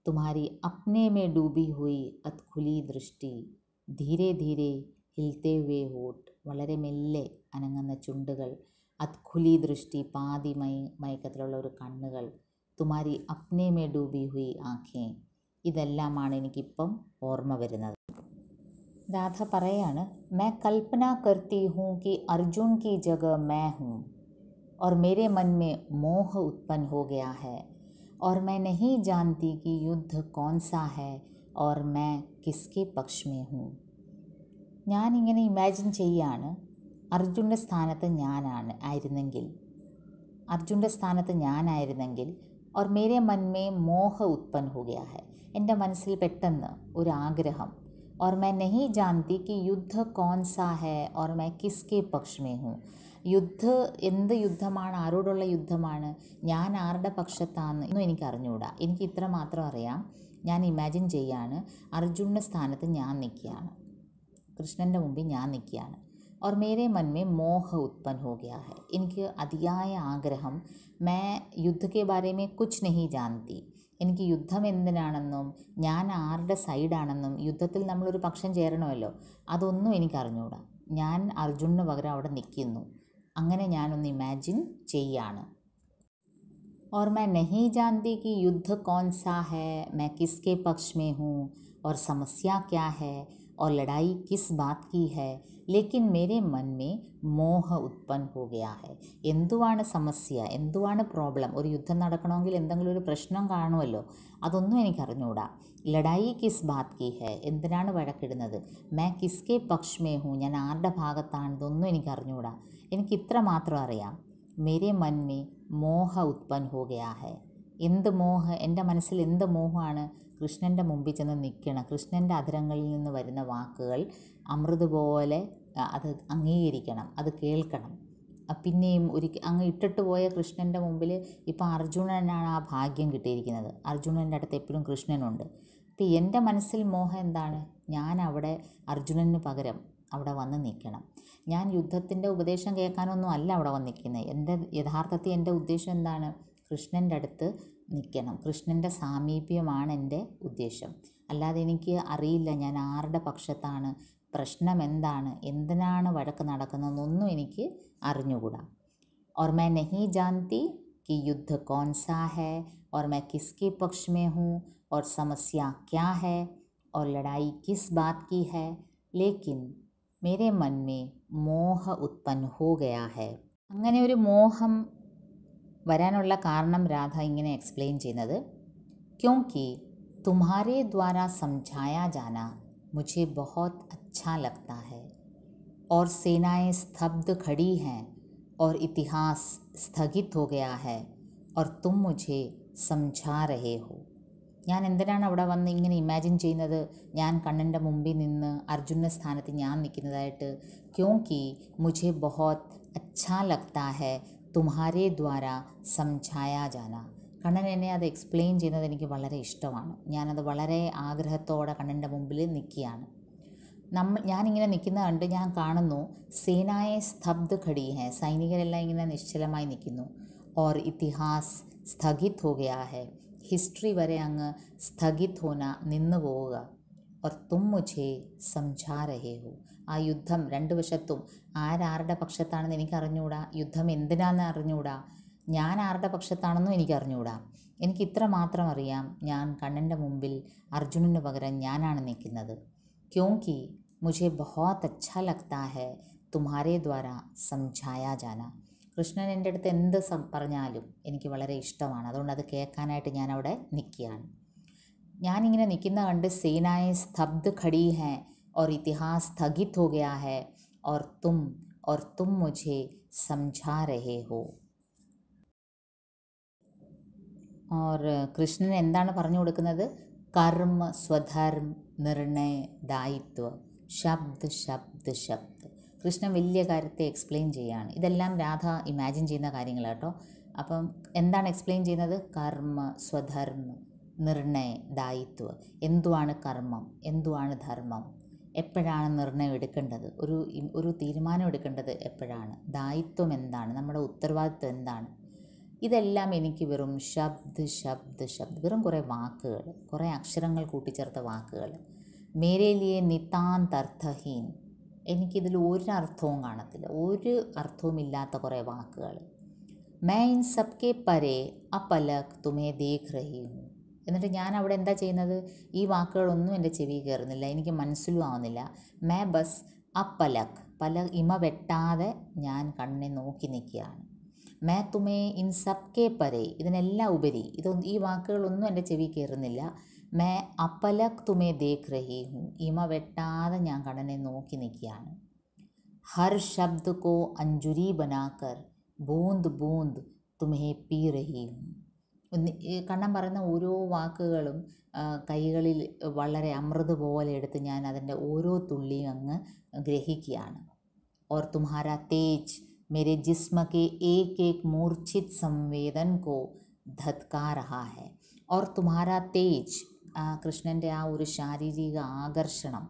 तुम्हारी अपने में डूबी हुई अतखुली दृष्टि, ധീരെ ധീരെ ഹിൽത്തേ ഹുവേ ഹോട്ട്, വളരെ മെല്ലെ അനങ്ങുന്ന ചുണ്ടുകൾ. അത്ഖുലി ദൃഷ്ടി, പാതി മയക്കത്തിലുള്ള ഒരു കണ്ണുകൾ. തുമാരി അപ്നെ മേ ഡൂബി ഹുയി ആഖേ, ഇതെല്ലാമാണ് എനിക്കിപ്പം ഓർമ്മ വരുന്നത്. രാധ പറയാണ്, मैं कल्पना करती हूँ कि अर्जुन की जगह मैं हूँ और मेरे मन में मोह उत्पन्न हो गया है और मैं नहीं जानती कि युद्ध कौन सा है और मैं किसके पक्ष में हूँ. ഞാനിങ്ങനെ ഇമാജിൻ ചെയ്യാണ്, അർജുൻ്റെ സ്ഥാനത്ത് ഞാനായിരുന്നെങ്കിൽ और मेरे मन में मोह उत्पन्न हो गया है, എൻ്റെ മനസ്സിൽ പെട്ടെന്ന് ഒരു ആഗ്രഹം. और मैं नहीं जानती कि युद्ध कौन सा है और मैं किसके पक्ष में हूँ. എന്ത് യുദ്ധമാണ്, ആരോടുള്ള യുദ്ധമാണ്, ഞാൻ ആരുടെ പക്ഷത്താണെന്നും എനിക്ക് അറിഞ്ഞുകൂടാ. എനിക്ക് ഇത്ര മാത്രം അറിയാം, ഞാൻ ഇമാജിൻ ചെയ്യാണ് അർജുൻ്റെ സ്ഥാനത്ത് ഞാൻ നിൽക്കുകയാണ്, കൃഷ്ണൻ്റെ മുമ്പിൽ ഞാൻ നിൽക്കുകയാണ്. और मेरे मन में मोह उत्पन्न हो गया है, എനിക്ക് അതിയായ ആഗ്രഹം. मैं युद्ध के बारे में कुछ नहीं जानती, എനിക്ക് യുദ്ധം എന്തിനാണെന്നും ഞാൻ ആരുടെ സൈഡാണെന്നും, യുദ്ധത്തിൽ നമ്മളൊരു പക്ഷം ചേരണമല്ലോ, അതൊന്നും എനിക്കറിഞ്ഞുകൂടാ. ഞാൻ അർജുനന് പകരം അവിടെ നിൽക്കുന്നു. അങ്ങനെ ഞാനൊന്ന് ഇമാജിൻ ചെയ്യാണ്. और मैं नहीं जानती कि युद्ध कौन सा है, मैं किसके पक्ष में हूँ और समस्या क्या है और लड़ाई किस बात की है, लेकिन मेरे मन में മോഹ ഉത്പन्न हो गया है. എന്തുവാണ് സമസ്യ, എന്തുവാണ് പ്രോബ്ലം? ഒരു യുദ്ധം നടക്കണമെങ്കിൽ എന്തെങ്കിലും ഒരു പ്രശ്നം കാണുമല്ലോ, അതൊന്നും എനിക്കറിഞ്ഞുകൂടാ. ലഡായി കിസ് ബാത് കി ഹെ, എന്തിനാണ് വഴക്കിടുന്നത്. മേ കിസ്കെ പക്ഷ് മേ ഹൂ, ഞാൻ ആരുടെ ഭാഗത്താണ്, ഇതൊന്നും എനിക്കറിഞ്ഞുകൂടാ. എനിക്കിത്ര മാത്രം അറിയാം. മേരെ മൻ മേ മോഹ ഉത്പन्न ഹോ ഗയാ ഹെ. എന്ത് മോഹ, എൻ്റെ മനസ്സിൽ എന്ത് മോഹമാണ്? കൃഷ്ണൻ്റെ മുമ്പിൽ ചെന്ന് നിൽക്കണം, കൃഷ്ണൻ്റെ അധരങ്ങളിൽ നിന്ന് വരുന്ന വാക്കുകൾ അമൃത് പോലെ അത് അംഗീകരിക്കണം, അത് കേൾക്കണം. പിന്നെയും അങ്ങ് ഇട്ടിട്ട് പോയ കൃഷ്ണൻ്റെ മുമ്പിൽ ഇപ്പോൾ അർജുനനാണ് ആ ഭാഗ്യം കിട്ടിയിരിക്കുന്നത്. അർജുനൻ്റെ അടുത്ത് എപ്പോഴും കൃഷ്ണനുണ്ട്. അപ്പോൾ എൻ്റെ മനസ്സിൽ മോഹം എന്താണ്? ഞാൻ അവിടെ അർജുനന് പകരം അവിടെ വന്ന് നിൽക്കണം. ഞാൻ യുദ്ധത്തിൻ്റെ ഉപദേശം കേൾക്കാനൊന്നും അല്ല അവിടെ വന്ന് നിൽക്കുന്നത്. യഥാർത്ഥത്തിൽ എൻ്റെ ഉദ്ദേശം എന്താണ്? കൃഷ്ണൻ്റെ അടുത്ത് നിൽക്കണം. കൃഷ്ണൻ്റെ സാമീപ്യമാണ് എൻ്റെ ഉദ്ദേശം. അല്ലാതെ എനിക്ക് അറിയില്ല ഞാൻ ആരുടെ പക്ഷത്താണ്, പ്രശ്നം എന്താണ്, എന്തിനാണ് വഴക്ക് നടക്കുന്നതെന്നൊന്നും എനിക്ക് അറിഞ്ഞുകൂടാ. और मैं नहीं जानती कि युद्ध कौन सा है और मैं किसके पक्ष में हूँ और समस्या क्या है और लड़ाई किस बात की है, लेकिन मेरे मन में മോഹ ഉത്പന്ന ഹോ ഗയാ ഹെ. അങ്ങനെ ഒരു മോഹം വരാനുള്ള കാരണം രാധ ഇങ്ങനെ എക്സ്പ്ലെയിൻ ചെയ്യുന്നത്, क्योंकि तुम्हारे द्वारा समझाया जाना मुझे बहुत अच्छा लगता है और सेनाएं स्तब्ध खड़ी हैं और इतिहास स्थगित हो गया है और तुम मुझे समझा रहे हो. ഞാൻ എന്തിനാണ് അവിടെ വന്ന് ഇങ്ങനെ ഇമാജിൻ ചെയ്യുന്നത്? ഞാൻ കണ്ണൻ്റെ മുമ്പിൽ നിന്ന് അർജുന സ്ഥാനത്ത് ഞാൻ നിൽക്കുന്നതായിട്ട്. ക്യോങ്കി മുझे बहुत अच्छा लगता है तुम्हारे द्वारा समझाया जाना. കണ്ണൻ എന്നെ അത് എക്സ്പ്ലെയിൻ ചെയ്യുന്നത് എനിക്ക് വളരെ ഇഷ്ടമാണ്. ഞാനത് വളരെ ആഗ്രഹത്തോടെ കണ്ണൻ്റെ മുമ്പിൽ നിൽക്കുകയാണ്. ഞാനിങ്ങനെ നിൽക്കുന്ന കണ്ട് ഞാൻ കാണുന്നു സേനായെ സ്തബ്ധ ഖടി ഹെ, സൈനികരെല്ലാം ഇങ്ങനെ നിശ്ചലമായി നിൽക്കുന്നു. ഓർ ഇതിഹാസ് സ്ഥഗിത് ഹോ ഗയാ ഹെ, ഹിസ്റ്ററി വരെ അങ്ങ് സ്ഥഗിത് ഹോന, നിന്നു പോവുക. ഓർ തും മുझे സംഝാ രഹേ ഹോ, ആ യുദ്ധം രണ്ട് വശത്തും ആരാരുടെ പക്ഷത്താണെന്ന് എനിക്കറിഞ്ഞുകൂടാ, യുദ്ധം എന്തിനാണെന്ന് അറിഞ്ഞുകൂടാ, ഞാൻ ആരുടെ പക്ഷത്താണെന്നും എനിക്കറിഞ്ഞുകൂടാ. എനിക്ക് ഇത്ര മാത്രം അറിയാം, ഞാൻ കണ്ണൻ്റെ മുമ്പിൽ അർജുനന് പകരം ഞാനാണ് നിൽക്കുന്നത്. ക്യോങ്കി മുझे बहुत अच्छा लगता है तुम्हारे द्वारा समझाया जाना. കൃഷ്ണൻ എൻ്റെ അടുത്ത് എന്ത് പറഞ്ഞാലും എനിക്ക് വളരെ ഇഷ്ടമാണ്. അതുകൊണ്ട് അത് കേൾക്കാനായിട്ട് ഞാൻ അവിടെ നിൽക്കുകയാണ്. ഞാനിങ്ങനെ നിൽക്കുന്ന കണ്ട് സേനായെ സ്തബ്ധ ഖടി ഹെ और इतिहास स्थगित हो गया है और तुम मुझे समझा रहे हो. और കൃഷ്ണൻ എന്താണ് പറഞ്ഞു കൊടുക്കുന്നത്? കർമ്മ, സ്വധർമ്മ, നിർണയ, ദായിത്വ, ശബ്ദ് ശബ്ദ് ശബ്ദ്. കൃഷ്ണൻ വലിയ കാര്യത്തെ എക്സ്പ്ലെയിൻ ചെയ്യുകയാണ്. ഇതെല്ലാം രാധ ഇമാജിൻ ചെയ്യുന്ന കാര്യങ്ങളാണ് കേട്ടോ. അപ്പം എന്താണ് എക്സ്പ്ലെയിൻ ചെയ്യുന്നത്? കർമ്മ, സ്വധർമ്മ, നിർണയ, ദായിത്വ. എന്തുവാണ് കർമ്മം, എന്തുവാണ് ധർമ്മം, എപ്പോഴാണ് നിർണയം എടുക്കേണ്ടത്, ഒരു തീരുമാനം എടുക്കേണ്ടത് എപ്പോഴാണ്, ദായിത്വം എന്താണ്, നമ്മുടെ ഉത്തരവാദിത്വം എന്താണ്. ഇതെല്ലാം എനിക്ക് വെറും ശബ്ദ് ശബ്ദ് ശബ്ദ്, വെറും കുറേ വാക്കുകൾ, കുറേ അക്ഷരങ്ങൾ കൂട്ടിച്ചേർത്ത വാക്കുകൾ. മേരെ ലിയെ നിതാന്ത് അർത്ഥഹീൻ, എനിക്കിതിൽ ഒരർത്ഥവും കാണത്തില്ല, ഒരു അർത്ഥവുമില്ലാത്ത കുറേ വാക്കുകൾ. മൈ ഇൻ സബ്കെ പരേ അപലക് തുമേ ദേഖ് രഹി ഹൂം. എന്നിട്ട് ഞാൻ അവിടെ എന്താ ചെയ്യുന്നത്? ഈ വാക്കുകളൊന്നും എൻ്റെ ചെവി കയറുന്നില്ല, എനിക്ക് മനസ്സിലും ആവുന്നില്ല. മേ ബസ് അപലക്, ഇമ വെട്ടാതെ ഞാൻ കണ്ണെ നോക്കി നിൽക്കുകയാണ്. മേ തുമേ ഇൻ സബ്കെ പരേ, ഇതിനെല്ലാം ഉപരി, ഈ വാക്കുകളൊന്നും എൻ്റെ ചെവി കയറുന്നില്ല. മേ അപലക് തുമേ ദേഖ് രഹി ഹൂം, ഇമ വെട്ടാതെ ഞാൻ കണ്ണനെ നോക്കി നിൽക്കുകയാണ്. ഹർ ശബ്ദ് കോ അഞ്ജുരി ബനാക്കർ ബൂന്ദ് ബൂന്ദ് തുമേ പീ രഹി ഹൂം. കണ്ണൻ പറയുന്ന ഓരോ വാക്കുകളും കൈകളിൽ വളരെ അമൃത് പോലെ എടുത്ത് ഞാൻ അതിൻ്റെ ഓരോ തുള്ളിയും അങ്ങ് ഗ്രഹിക്കുകയാണ്. ഓർ തുമ്ഹാരാ തേജ് मेरे जिस्म के एक एक मूर्छित संवेदन को धत्का रहा है. और तुम्हारा तेज, കൃഷ്ണൻ്റെ ആ ഒരു ശാരീരിക ആകർഷണം.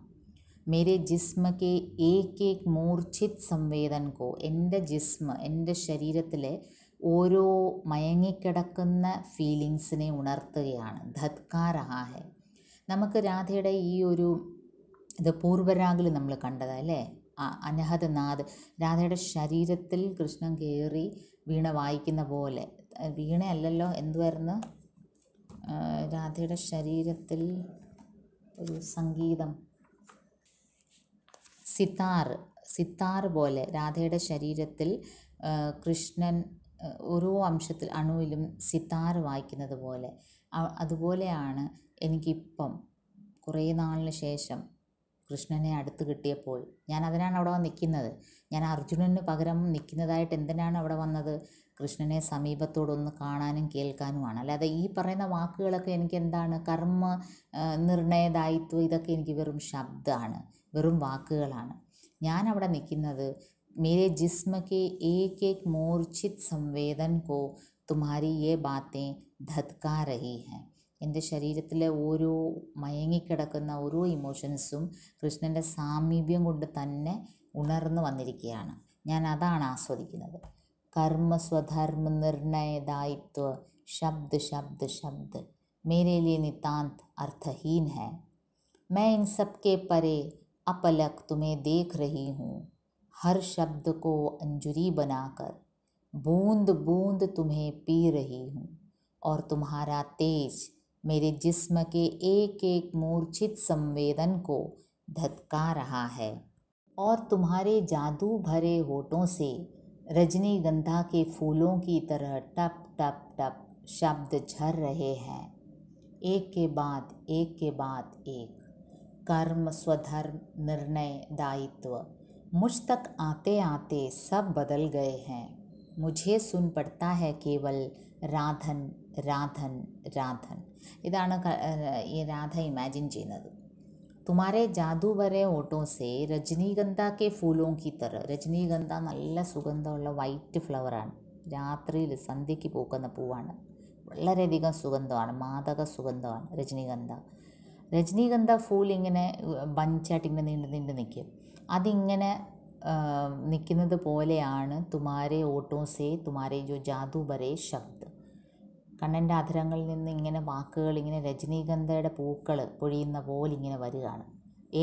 മേരെ ജിസ്മ കെ ഏക് ഏക് മൂർച്ഛിത് സംവേദൻ കോ, എൻ്റെ ജിസ്മ, എൻ്റെ ശരീരത്തിലെ ഓരോ മയങ്ങിക്കിടക്കുന്ന ഫീലിങ്സിനെ ഉണർത്തുകയാണ്. ധത്കാ രഹാ ഹെ. നമുക്ക് രാധയുടെ ഈ ഒരു ഇത് പൂർവരാഗിൽ നമ്മൾ കണ്ടതല്ലേ, അനഹത് നാദ്. രാധയുടെ ശരീരത്തിൽ കൃഷ്ണൻ കയറി വീണ വായിക്കുന്ന പോലെ, വീണയല്ലല്ലോ, എന്തുവായിരുന്നു, രാധയുടെ ശരീരത്തിൽ ഒരു സംഗീതം, സിത്താർ പോലെ രാധയുടെ ശരീരത്തിൽ കൃഷ്ണൻ ഓരോ അംശത്തിൽ അണുവിലും സിത്താർ വായിക്കുന്നത് പോലെ. അതുപോലെയാണ് എനിക്കിപ്പം കുറേ നാളിന് ശേഷം കൃഷ്ണനെ അടുത്ത് കിട്ടിയപ്പോൾ ഞാൻ അതിനാണ് അവിടെ നിൽക്കുന്നത്. ഞാൻ അർജുനന് പകരം നിൽക്കുന്നതായിട്ട് എന്തിനാണ് അവിടെ വന്നത്? കൃഷ്ണനെ സമീപത്തോടൊന്ന് കാണാനും കേൾക്കാനുമാണ്. അല്ലാതെ ഈ പറയുന്ന വാക്കുകളൊക്കെ എനിക്ക് എന്താണ്, കർമ്മ, നിർണയ, ദായിത്വം, ഇതൊക്കെ എനിക്ക് വെറും ശബ്ദമാണ്, വെറും വാക്കുകളാണ്. ഞാൻ അവിടെ നിൽക്കുന്നത് മേരെ ജിസ്മ കെ ഏക് ഏക് മൂർച്ഛിത് സംവേദൻ കോ തുമ്ഹാരി യേ ബാത്തേ ധത്കാ രഹി ഹെ. എൻ്റെ ശരീരത്തിലെ ഓരോ മയങ്ങിക്കിടക്കുന്ന ഓരോ ഇമോഷൻസും കൃഷ്ണൻ്റെ സാമീപ്യം കൊണ്ട് തന്നെ ഉണർന്നു വന്നിരിക്കുകയാണ്. ഞാൻ അതാണ് ആസ്വദിക്കുന്നത്. കർമ്മ, സ്വധർമ്മ, നിർണയ, ദായിത്വ, ശബ്ദ് ശബ്ദ് ശബ്ദ് മേരെ ലിയെ നിതാന്ത് അർത്ഥഹീൻ ഹെ. मैं इन सब के परे अपलक तुम्हें देख रही हूँ. हर शब्द को अंजुरी बनाकर बूंद बूंद तुम्हें पी रही हूँ. और तुम्हारा तेज मेरे जिस्म के एक एक मूर्छित संवेदन को धत्का रहा है. और तुम्हारे जादू भरे होठों से रजनीगंधा के फूलों की तरह टप टप टप शब्द झर रहे हैं. एक के बाद एक, कर्म स्वधर्म निर्णय दायित्व, मुझ तक आते आते सब बदल गए हैं, मुझे सुन पड़ता है केवल രാധൻ രാധൻ രാധൻ. ഇതാണ് ഈ രാധ ഇമാജിൻ ചെയ്യുന്നത്. തുമാരെ ജാദു വരെ ഓട്ടോ സേ രജനീഗന്ധ കെ ഫൂലോं की तरह. രജനീഗന്ധ നല്ല സുഗന്ധമുള്ള വൈറ്റ് ഫ്ലവറാണ്, രാത്രിയിൽ സന്ധ്യയ്ക്ക് പൂക്കുന്ന പൂവാണ്, വളരെയധികം സുഗന്ധമാണ്, മാദക സുഗന്ധമാണ് രജനീഗന്ധ. രജനീഗന്ധ ഫൂൾ ഇങ്ങനെ ബഞ്ചായിട്ട് ഇങ്ങനെ നീണ്ട് നിൽക്കും. അതിങ്ങനെ നിൽക്കുന്നത് പോലെയാണ് തുമാരെ ഓട്ടോ സേ തുമാരെ ജോ ജാദു വരെ ശബ്ദ്. കണ്ണൻ്റെ അധരങ്ങളിൽ നിന്ന് ഇങ്ങനെ വാക്കുകൾ ഇങ്ങനെ രജനീഗന്ധയുടെ പൂക്കൾ പൊഴിയുന്ന പോലെ ഇങ്ങനെ വരികയാണ്.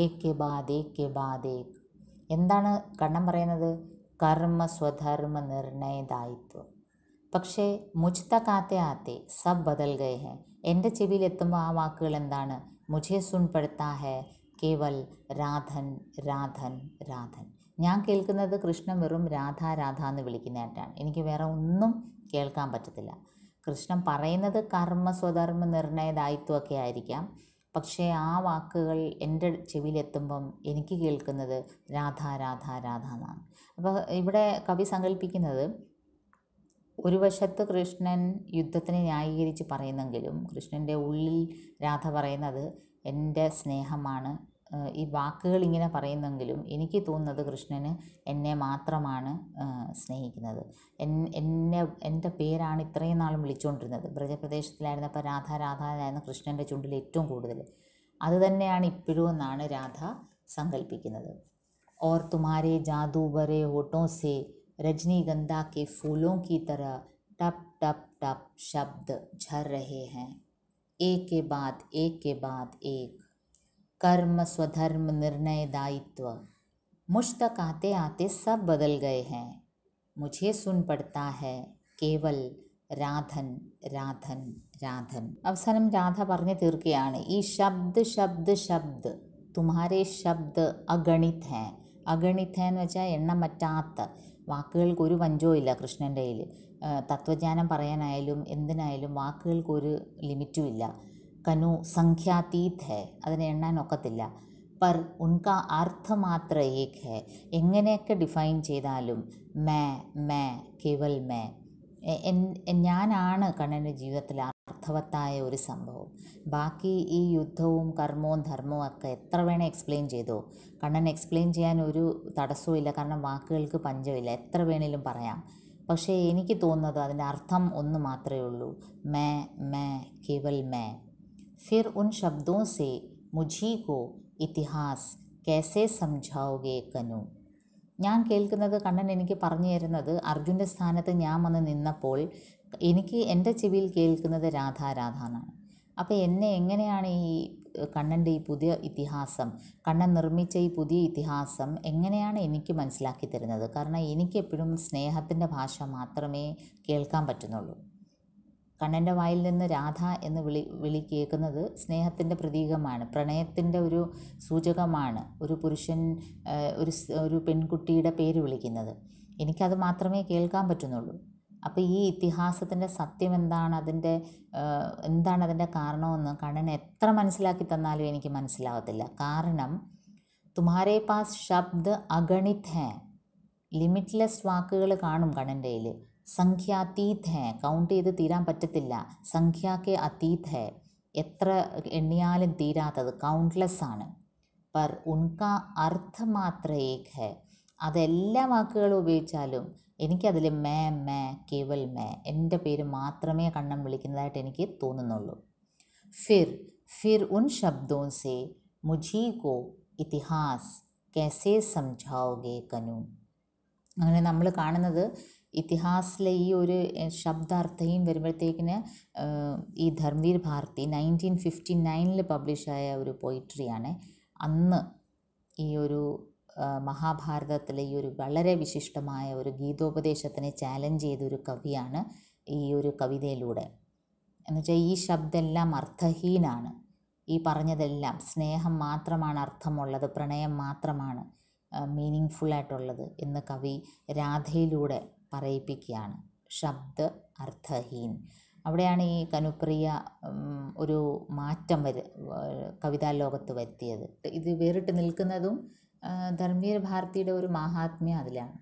ഏക് കെ ബാദ് ഏക്. എന്താണ് കണ്ണൻ പറയുന്നത്? കർമ്മ സ്വധർമ്മ നിർണയ ദായിത്വം. പക്ഷേ മുझ് തക് ആത്തെ ആത്തെ സബ് ബദൽ ഗയേ ഹൈ. എൻ്റെ ചെവിയിലെത്തുമ്പോൾ ആ വാക്കുകൾ എന്താണ്? മുझे സുൻ പड़ता है കേവൽ രാധൻ രാധൻ രാധൻ. ഞാൻ കേൾക്കുന്നത് കൃഷ്ണൻ വെറും രാധ രാധ എന്ന് വിളിക്കുന്നതായിട്ടാണ്, എനിക്ക് വേറെ ഒന്നും കേൾക്കാൻ പറ്റത്തില്ല. കൃഷ്ണൻ പറയുന്നത് കർമ്മ സ്വധർമ്മ നിർണയ ദായിത്വമൊക്കെ ആയിരിക്കാം, പക്ഷേ ആ വാക്കുകൾ എൻ്റെ ചെവിയിലെത്തുമ്പം എനിക്ക് കേൾക്കുന്നത് രാധ രാധ രാധ എന്നാണ്. അപ്പോൾ ഇവിടെ കവി സങ്കല്പിക്കുന്നത്, ഒരു വശത്ത് കൃഷ്ണൻ യുദ്ധത്തിനെ ന്യായീകരിച്ച് പറയുന്നെങ്കിലും കൃഷ്ണൻ്റെ ഉള്ളിൽ രാധ പറയുന്നത് എൻ്റെ സ്നേഹമാണ്. ഈ വാക്കുകൾ ഇങ്ങനെ പറയുന്നെങ്കിലും എനിക്ക് തോന്നുന്നത് കൃഷ്ണന് എന്നെ മാത്രമാണ് സ്നേഹിക്കുന്നത്. എൻ്റെ പേരാണ് ഇത്രയും നാളും വിളിച്ചുകൊണ്ടിരുന്നത്. ബ്രജപ്രദേശത്തിലായിരുന്നപ്പോൾ രാധ രാധ എന്നായിരുന്നു കൃഷ്ണൻ്റെ ചുണ്ടിൽ ഏറ്റവും കൂടുതൽ. അതുതന്നെയാണ് ഇപ്പോഴും എന്നാണ് രാധ സങ്കല്പിക്കുന്നത്. ഓർ തുമാരെ ജാദൂ വരെ ഹോട്ടോं से रजनीगंधा के फूलों की तरह टप टप टप शब्द झर रहे हैं, एक के बाद एक, कर्म स्वधर्म निर्णय दायित्व, मुझ तक आते आते सब बदल गए हैं, मुझे सुन पड़ता है केवल രാധൻ രാധൻ രാധൻ. അവസാനം രാധ പറഞ്ഞു തീർക്കുകയാണ്, ഈ ശബ്ദ് ശബ്ദ് ശബ്ദ് തുമ്ഹാരെ ശബ്ദ് അഗണിത് ഹേ. അഗണിത് എന്ന് വെച്ചാൽ എണ്ണം പറ്റാത്ത വാക്കുകൾക്ക് ഒരു പഞ്ചവും ഇല്ല കൃഷ്ണൻ്റെ കയ്യിൽ. തത്വജ്ഞാനം പറയാനായാലും എന്തിനായാലും വാക്കുകൾക്കൊരു ലിമിറ്റും ഇല്ല. കനു സംഖ്യാതീത് ഹേ, അതിനെ എണ്ണാൻ ഒക്കത്തില്ല. പർ ഉൻകാ അർത്ഥ മാത്ര ഏക് ഹേ. എങ്ങനെയൊക്കെ ഡിഫൈൻ ചെയ്താലും മേ കേവൽ മേ, ഞാനാണ് കണ്ണൻ്റെ ജീവിതത്തിൽ അർത്ഥവത്തായ ഒരു സംഭവം. ബാക്കി ഈ യുദ്ധവും കർമ്മവും ധർമ്മവും ഒക്കെ എത്ര വേണേൽ എക്സ്പ്ലെയിൻ ചെയ്തോ, കണ്ണൻ എക്സ്പ്ലെയിൻ ചെയ്യാൻ ഒരു തടസ്സവും ഇല്ല, കാരണം വാക്കുകൾക്ക് പഞ്ചമില്ല, എത്ര വേണേലും പറയാം. പക്ഷേ എനിക്ക് തോന്നുന്നത് അതിൻ്റെ അർത്ഥം ഒന്ന് മാത്രമേ ഉള്ളൂ, മേ കേവൽ മേ. ഫിർ ഉൻ ശബ്ദോं से मुझी को इतिहास कैसे समझाओगे कनु. ഞാൻ കേൾക്കുന്നത് കണ്ണൻ എനിക്ക് പറഞ്ഞു തരുന്നത്, അർജുൻ്റെ സ്ഥാനത്ത് ഞാൻ വന്ന് നിന്നപ്പോൾ എനിക്ക് എൻ്റെ ചെവിയിൽ കേൾക്കുന്നത് രാധ രാധ എന്നാണ്. അപ്പോൾ എന്നെ എങ്ങനെയാണ് ഈ കണ്ണൻ്റെ ഈ പുതിയ ഇതിഹാസം, കണ്ണൻ നിർമ്മിച്ച ഈ പുതിയ ഇതിഹാസം എങ്ങനെയാണ് എനിക്ക് മനസ്സിലാക്കി തരുന്നത്? കാരണം എനിക്കെപ്പോഴും സ്നേഹത്തിൻ്റെ ഭാഷ മാത്രമേ കേൾക്കാൻ പറ്റുന്നുള്ളൂ. കണ്ണൻ്റെ വായിൽ നിന്ന് രാധ എന്ന് വിളി കേൾക്കുന്നത് സ്നേഹത്തിൻ്റെ പ്രതീകമാണ്, പ്രണയത്തിൻ്റെ ഒരു സൂചകമാണ്. ഒരു പുരുഷൻ ഒരു പെൺകുട്ടിയുടെ പേര് വിളിക്കുന്നത് എനിക്കത് മാത്രമേ കേൾക്കാൻ പറ്റുന്നുള്ളൂ. അപ്പോൾ ഈ ഇതിഹാസത്തിൻ്റെ സത്യം എന്താണ്, എന്താണ് അതിൻ്റെ കാരണമെന്ന് കണ്ണൻ എത്ര മനസ്സിലാക്കി തന്നാലും എനിക്ക് മനസ്സിലാകത്തില്ല. കാരണം തുമ്ഹാരെ പാസ് ശബ്ദ് അഗണിത് ഹേ, ലിമിറ്റ്ലെസ് വാക്കുകൾ കാണും കണ്ണൻ്റെ കയ്യിൽ. സംഖ്യാതീത് ഹേ, കൗണ്ട് ചെയ്ത് തീരാൻ പറ്റത്തില്ല. സംഖ്യാക്കെ അതീത് ഹേ, എത്ര എണ്ണിയാലും തീരാത്തത്, കൗണ്ട്ലെസ് ആണ്. പർ ഉൻകാ അർത്ഥ മാത്ര ഏക് ഹേ, അതെല്ലാ വാക്കുകളും ഉപയോഗിച്ചാലും എനിക്കതിൽ മേ കേവൽ മേ, എൻ്റെ പേര് മാത്രമേ കണ്ണൻ വിളിക്കുന്നതായിട്ട് എനിക്ക് തോന്നുന്നുള്ളൂ. ഫിർ ഉൻ ശബ്ദോं से मुझी को इतिहास कैसे समझाओगे कनु. അങ്ങനെ നമ്മൾ കാണുന്നത് ഇതിഹാസിലെ ഈ ഒരു ശബ്ദാർത്ഥയും വരുമ്പോഴത്തേക്കിന് ഈ ധർമ്മവീർ ഭാരതി 1959 പബ്ലിഷായ ഒരു പോയിട്രിയാണ്. അന്ന് ഈ ഒരു മഹാഭാരതത്തിലെ ഈ ഒരു വളരെ വിശിഷ്ടമായ ഒരു ഗീതോപദേശത്തിനെ ചാലഞ്ച് ചെയ്തൊരു കവിയാണ് ഈ ഒരു കവിതയിലൂടെ. എന്നുവെച്ചാൽ ഈ ശബ്ദമെല്ലാം അർത്ഥഹീനാണ്, ഈ പറഞ്ഞതെല്ലാം സ്നേഹം മാത്രമാണ് അർത്ഥമുള്ളത്, പ്രണയം മാത്രമാണ് മീനിങ് ഫുള്ളായിട്ടുള്ളത് എന്ന് കവി രാധയിലൂടെ പറയിപ്പിക്കുകയാണ്. ശബ്ദ അർത്ഥഹീൻ. അവിടെയാണ് ഈ കനുപ്രിയ ഒരു മാറ്റം കവിതാ ലോകത്ത് വരുത്തിയത്. ഇത് വേറിട്ട് നിൽക്കുന്നതും ധർമ്മവീർ ഭാരതിയുടെ ഒരു മാഹാത്മ്യം അതിലാണ്.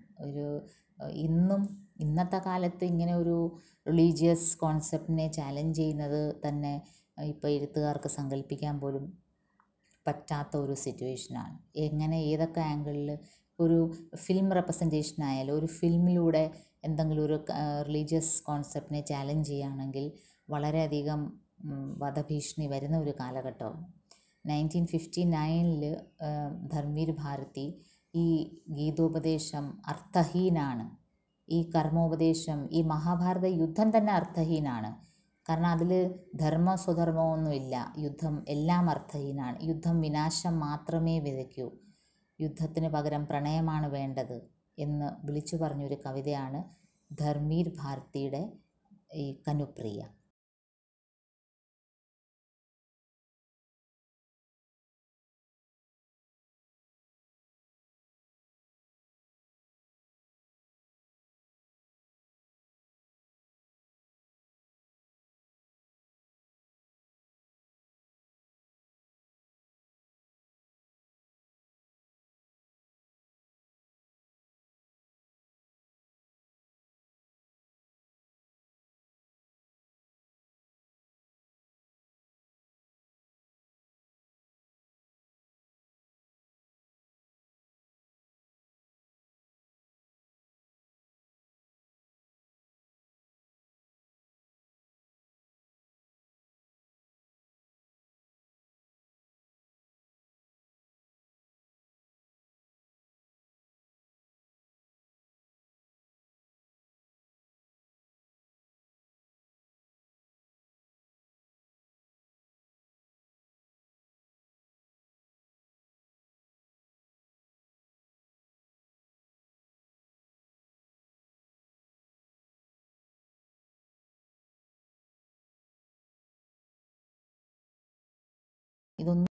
ഇന്നത്തെ കാലത്ത് ഇങ്ങനെ ഒരു റിലീജിയസ് കോൺസെപ്റ്റിനെ ചാലഞ്ച് ചെയ്യുന്നത് തന്നെ ഇപ്പോൾ എഴുത്തുകാർക്ക് സങ്കല്പിക്കാൻ പോലും പറ്റാത്ത ഒരു സിറ്റുവേഷനാണ്. ഏതൊക്കെ ആംഗിളിൽ ഒരു ഫിലിം റെപ്രസെൻറ്റേഷൻ ആയാലും ഒരു ഫിലിമിലൂടെ എന്തെങ്കിലും ഒരു റിലീജിയസ് കോൺസെപ്റ്റിനെ ചാലഞ്ച് ചെയ്യുകയാണെങ്കിൽ വളരെയധികം വധഭീഷണി വരുന്ന ഒരു കാലഘട്ടമാണ്. 1959 ധർമ്മവീർ ഭാരതി ഈ ഗീതോപദേശം അർത്ഥഹീനാണ്, ഈ കർമ്മോപദേശം, ഈ മഹാഭാരത യുദ്ധം തന്നെ അർത്ഥഹീനാണ്. കാരണം അതിൽ ധർമ്മ സ്വധർമ്മമൊന്നുമില്ല, യുദ്ധം എല്ലാം അർത്ഥഹീനാണ്. യുദ്ധം വിനാശം മാത്രമേ വിതയ്ക്കൂ, യുദ്ധത്തിന് പകരം പ്രണയമാണ് വേണ്ടത് എന്ന് വിളിച്ചു പറഞ്ഞൊരു കവിതയാണ് ധർമ്മവീർ ഭാരതിയുടെ ഈ കനുപ്രിയ. ഇതൊന്നും